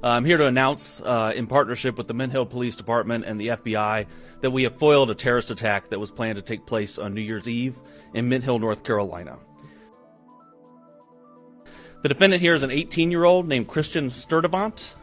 I'm here to announce, in partnership with the Mint Hill Police Department and the FBI, that we have foiled a terrorist attack that was planned to take place on New Year's Eve in Mint Hill, North Carolina. The defendant here is an 18-year-old named Christian Sturdivant.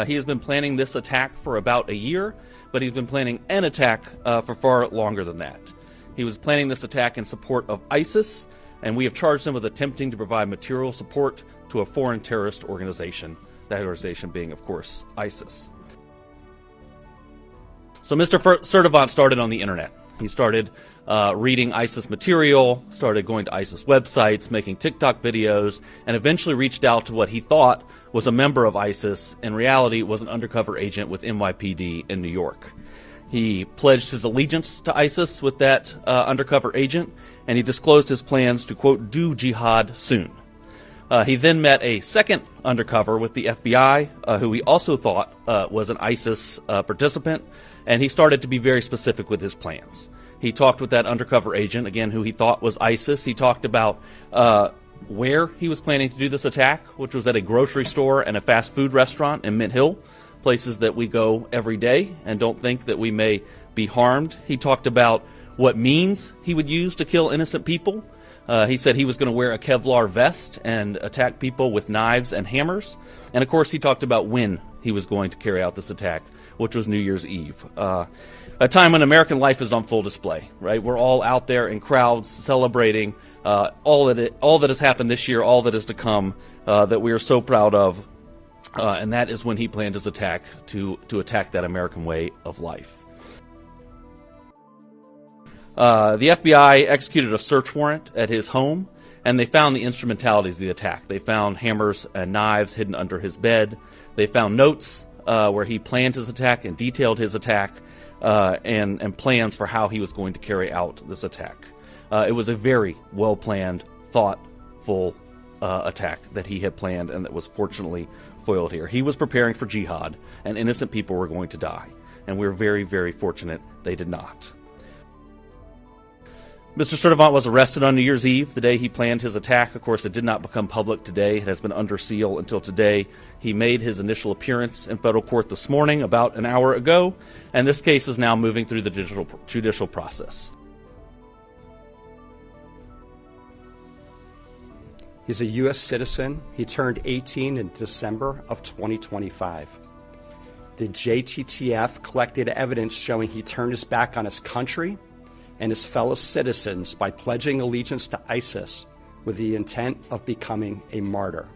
He has been planning this attack for about a year, but he's been planning an attack for far longer than that. He was planning this attack in support of ISIS, and we have charged him with attempting to provide material support to a foreign terrorist organization, that organization being, of course, ISIS. So Mr. Sturdivant started on the internet. He started reading ISIS material, started going to ISIS websites, making TikTok videos, and eventually reached out to what he thought was a member of ISIS. In reality, was an undercover agent with NYPD in New York. He pledged his allegiance to ISIS with that undercover agent, and he disclosed his plans to, quote, do jihad soon. He then met a second undercover with the FBI, who he also thought was an ISIS participant, and he started to be very specific with his plans. He talked with that undercover agent, again, who he thought was ISIS. He talked about where he was planning to do this attack, which was at a grocery store and a fast food restaurant in Mint Hill, places that we go every day and don't think that we may be harmed. He talked about what means he would use to kill innocent people. He said he was going to wear a Kevlar vest and attack people with knives and hammers. And of course, he talked about when he was going to carry out this attack, which was New Year's Eve. A time when American life is on full display, right? We're all out there in crowds celebrating all that has happened this year, all that is to come, that we are so proud of. And that is when he planned his attack to attack that American way of life. The FBI executed a search warrant at his home, and they found the instrumentalities of the attack. They found hammers and knives hidden under his bed. They found notes where he planned his attack and detailed his attack, and plans for how he was going to carry out this attack. It was a very well-planned, thoughtful attack that he had planned and that was fortunately foiled here. He was preparing for jihad, and innocent people were going to die. And we're very, very fortunate they did not. Mr. Sturdivant was arrested on New Year's Eve, the day he planned his attack. Of course, it did not become public today. It has been under seal until today. He made his initial appearance in federal court this morning, about an hour ago, and this case is now moving through the judicial process. He's a U.S. citizen. He turned 18 in December of 2025. The JTTF collected evidence showing he turned his back on his country and his fellow citizens by pledging allegiance to ISIS with the intent of becoming a martyr.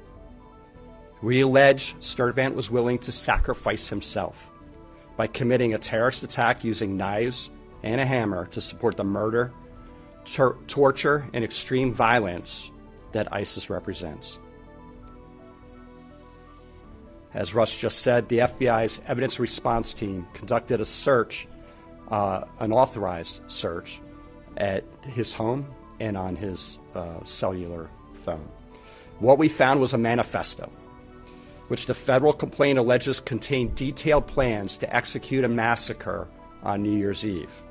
We allege Sturdivant was willing to sacrifice himself by committing a terrorist attack using knives and a hammer to support the murder, torture, and extreme violence that ISIS represents. As Russ just said, the FBI's evidence response team conducted a search, an authorized search, at his home and on his cellular phone. What we found was a manifesto, which the federal complaint alleges contained detailed plans to execute a massacre on New Year's Eve.